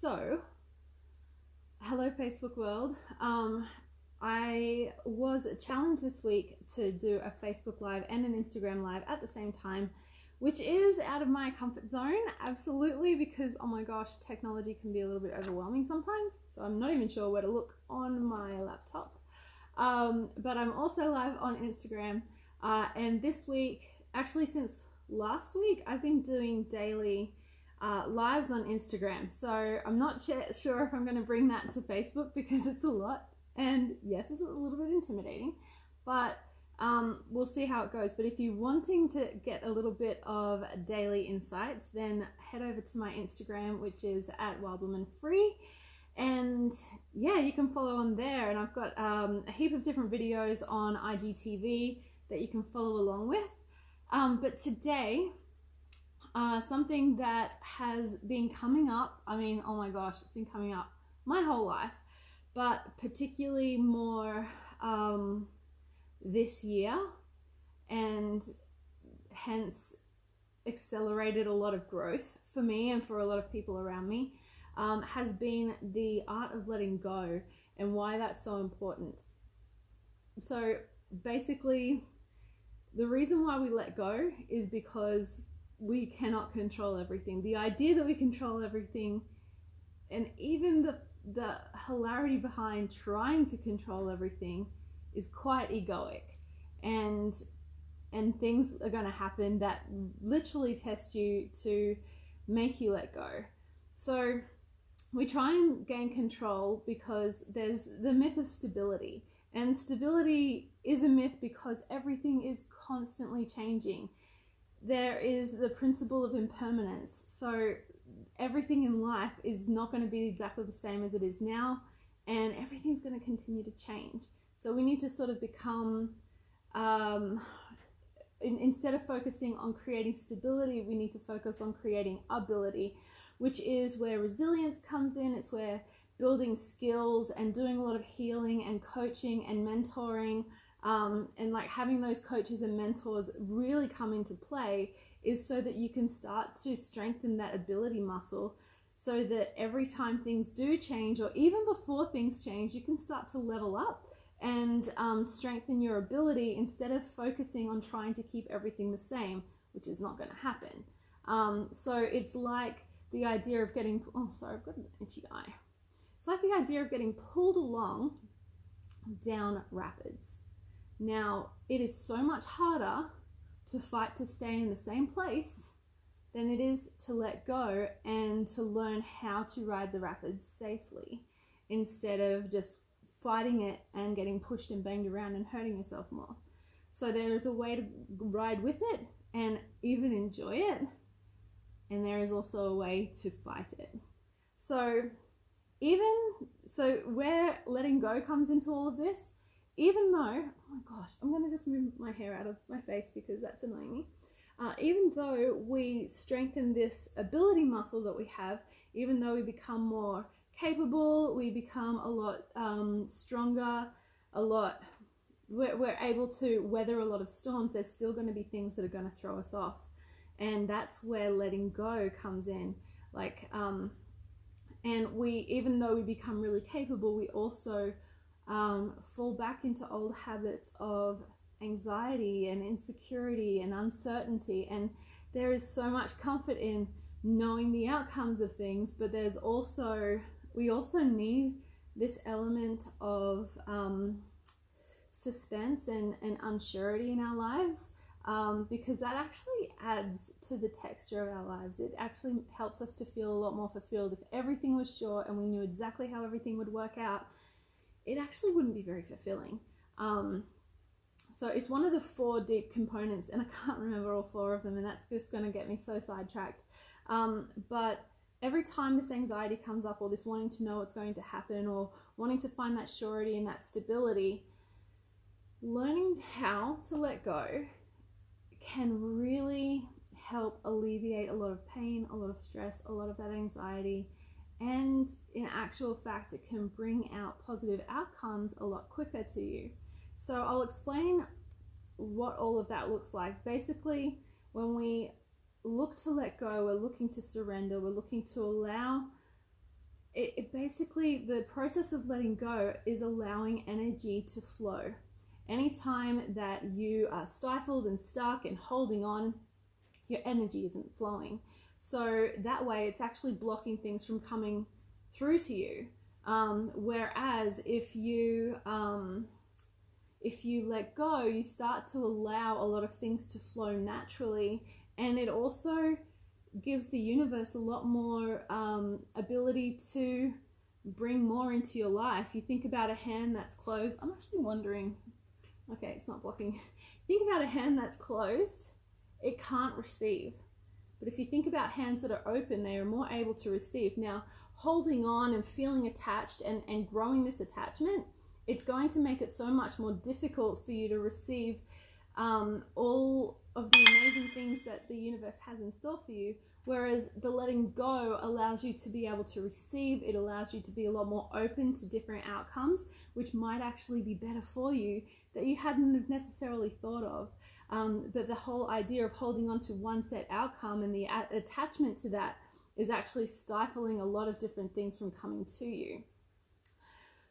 So, hello Facebook world. I was challenged this week to do a Facebook Live and an Instagram Live at the same time, which is out of my comfort zone, absolutely, because oh my gosh, technology can be a little bit overwhelming sometimes. So I'm not even sure where to look on my laptop. But I'm also live on Instagram, and this week, actually since last week, I've been doing daily lives on Instagram. So I'm not sure if I'm going to bring that to Facebook because it's a lot. And yes, it's a little bit intimidating, but we'll see how it goes. But if you're wanting to get a little bit of daily insights, then head over to my Instagram, which is @wildwomanfree. And yeah, you can follow on there. And I've got a heap of different videos on IGTV that you can follow along with. But today, something that has been coming up, I mean, oh my gosh, it's been coming up my whole life, but particularly more this year, and hence accelerated a lot of growth for me and for a lot of people around me, has been the art of letting go and why that's so important. So basically, the reason why we let go is because we cannot control everything. The idea that we control everything, and even the hilarity behind trying to control everything, is quite egoic, and things are going to happen that literally test you to make you let go. So we try and gain control because there's the myth of stability, and stability is a myth because everything is constantly changing. There is the principle of impermanence. So everything in life is not going to be exactly the same as it is now, and everything's going to continue to change. So we need to sort of become, instead of focusing on creating stability, we need to focus on creating ability, which is where resilience comes in. It's where building skills and doing a lot of healing and coaching and mentoring, and like having those coaches and mentors really come into play, is so that you can start to strengthen that ability muscle, so that every time things do change, or even before things change, you can start to level up and strengthen your ability instead of focusing on trying to keep everything the same, which is not going to happen. So it's like the idea of getting, oh sorry, I've got an itchy eye. It's like the idea of getting pulled along down rapids. Now, it is so much harder to fight to stay in the same place than it is to let go and to learn how to ride the rapids safely, instead of just fighting it and getting pushed and banged around and hurting yourself more. So there is a way to ride with it and even enjoy it, and there is also a way to fight it. So where letting go comes into all of this, even though, oh my gosh, I'm going to just move my hair out of my face because that's annoying me. Even though we strengthen this ability muscle that we have, even though we become more capable, we become a lot stronger, we're able to weather a lot of storms, there's still going to be things that are going to throw us off. And that's where letting go comes in. And even though we become really capable, we also fall back into old habits of anxiety and insecurity and uncertainty. And there is so much comfort in knowing the outcomes of things, but we also need this element of suspense and unsurety in our lives, because that actually adds to the texture of our lives. It actually helps us to feel a lot more fulfilled. If everything was sure and we knew exactly how everything would work out, it actually wouldn't be very fulfilling. So it's one of the 4 deep components, and I can't remember all 4 of them, and that's just going to get me so sidetracked. But every time this anxiety comes up, or this wanting to know what's going to happen, or wanting to find that surety and that stability, learning how to let go can really help alleviate a lot of pain, a lot of stress, a lot of that anxiety. And in actual fact, it can bring out positive outcomes a lot quicker to you. So I'll explain what all of that looks like. Basically, when we look to let go, we're looking to surrender, we're looking to allow basically the process of letting go is allowing energy to flow. Anytime that you are stifled and stuck and holding on, your energy isn't flowing. So that way it's actually blocking things from coming through to you. Whereas if you let go, you start to allow a lot of things to flow naturally, and it also gives the universe a lot more ability to bring more into your life. You think about a hand that's closed. I'm actually wondering, okay, it's not blocking. Think about a hand that's closed, it can't receive. But if you think about hands that are open, they are more able to receive. Now, holding on and feeling attached and growing this attachment, it's going to make it so much more difficult for you to receive all of the amazing things that the universe has in store for you. Whereas the letting go allows you to be able to receive. It allows you to be a lot more open to different outcomes, which might actually be better for you that you hadn't have necessarily thought of. But the whole idea of holding on to one set outcome and the attachment to that is actually stifling a lot of different things from coming to you.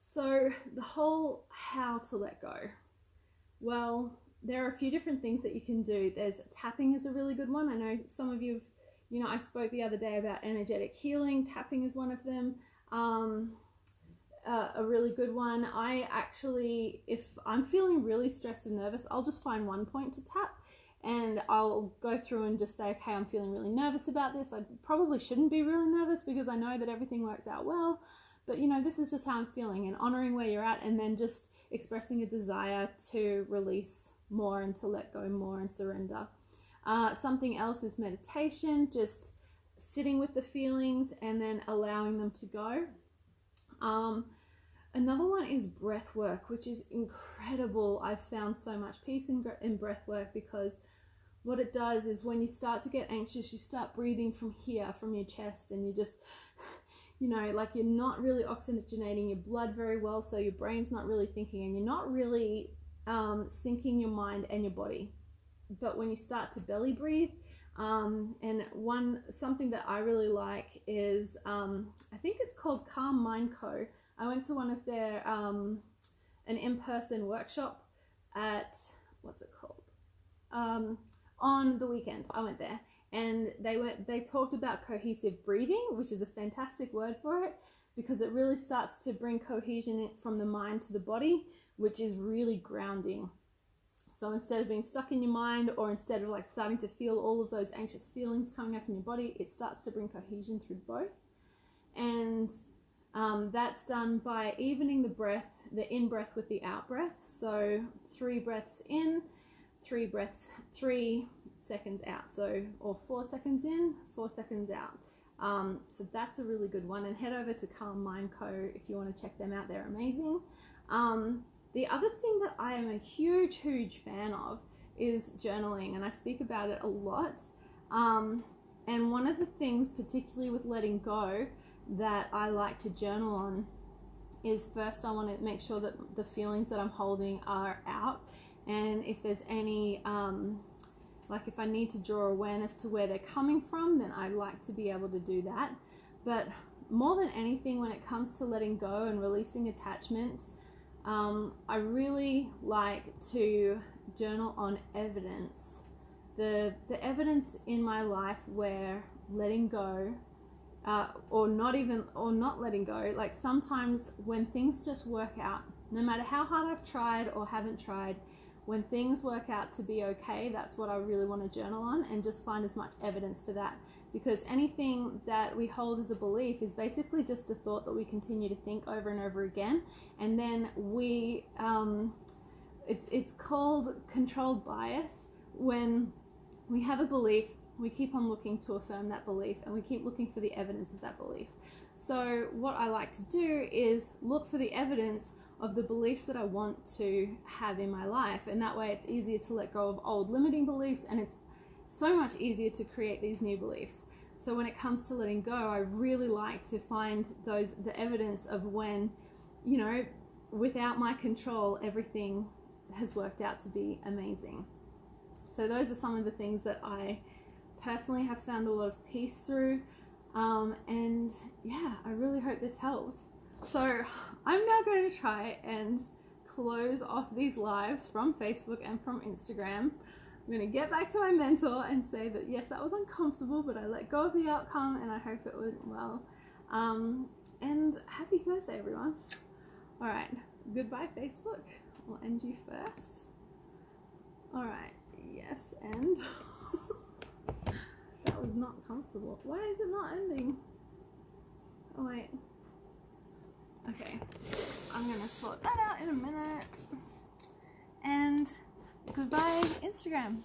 So the whole how to let go. Well, there are a few different things that you can do. There's tapping is a really good one. I know some of you, I spoke the other day about energetic healing. Tapping is one of them. A really good one. I actually, if I'm feeling really stressed and nervous, I'll just find one point to tap and I'll go through and just say, okay, I'm feeling really nervous about this. I probably shouldn't be really nervous because I know that everything works out well, but this is just how I'm feeling, and honoring where you're at, and then just expressing a desire to release more and to let go more and surrender. Something else is meditation, just sitting with the feelings and then allowing them to go. Another one is breath work, which is incredible. I've found so much peace in breath work, because what it does is when you start to get anxious, you start breathing from here, from your chest, and you just, like you're not really oxygenating your blood very well, so your brain's not really thinking, and you're not really syncing your mind and your body. But when you start to belly breathe, and something that I really like is, I think it's called Calm Mind Co. I went to one of their, an in-person workshop at, what's it called? On the weekend, I went there, and they talked about cohesive breathing, which is a fantastic word for it, because it really starts to bring cohesion from the mind to the body, which is really grounding. So instead of being stuck in your mind, or instead of like starting to feel all of those anxious feelings coming up in your body, it starts to bring cohesion through both. And that's done by evening the in-breath with the out-breath. So 3 breaths in, 3 seconds out. Or 4 seconds in, 4 seconds out. So that's a really good one. And head over to Calm Mind Co. if you want to check them out. They're amazing. The other thing that I am a huge fan of is journaling, and I speak about it a lot. And one of the things, particularly with letting go, that I like to journal on is, first I want to make sure that the feelings that I'm holding are out, and if there's any, like if I need to draw awareness to where they're coming from, then I like to be able to do that. But more than anything, when it comes to letting go and releasing attachment, I really like to journal on evidence. The evidence in my life where letting go, or not letting go, like sometimes when things just work out, no matter how hard I've tried or haven't tried, when things work out to be okay, that's what I really want to journal on, and just find as much evidence for that. Because anything that we hold as a belief is basically just a thought that we continue to think over and over again, and then we it's called controlled bias. When we have a belief, we keep on looking to affirm that belief, and we keep looking for the evidence of that belief. So what I like to do is look for the evidence of the beliefs that I want to have in my life, and that way it's easier to let go of old limiting beliefs, and it's so much easier to create these new beliefs. So when it comes to letting go, I really like to find the evidence of when, without my control, everything has worked out to be amazing. So those are some of the things that I personally have found a lot of peace through. And yeah, I really hope this helped. So I'm now going to try and close off these lives from Facebook and from Instagram. I'm going to get back to my mentor and say that yes, that was uncomfortable, but I let go of the outcome and I hope it went well. And happy Thursday, everyone. All right, goodbye, Facebook. I'll end you first. All right, yes, and that was not comfortable. Why is it not ending? Oh, wait. Okay, I'm gonna sort that out in a minute. And goodbye, Instagram.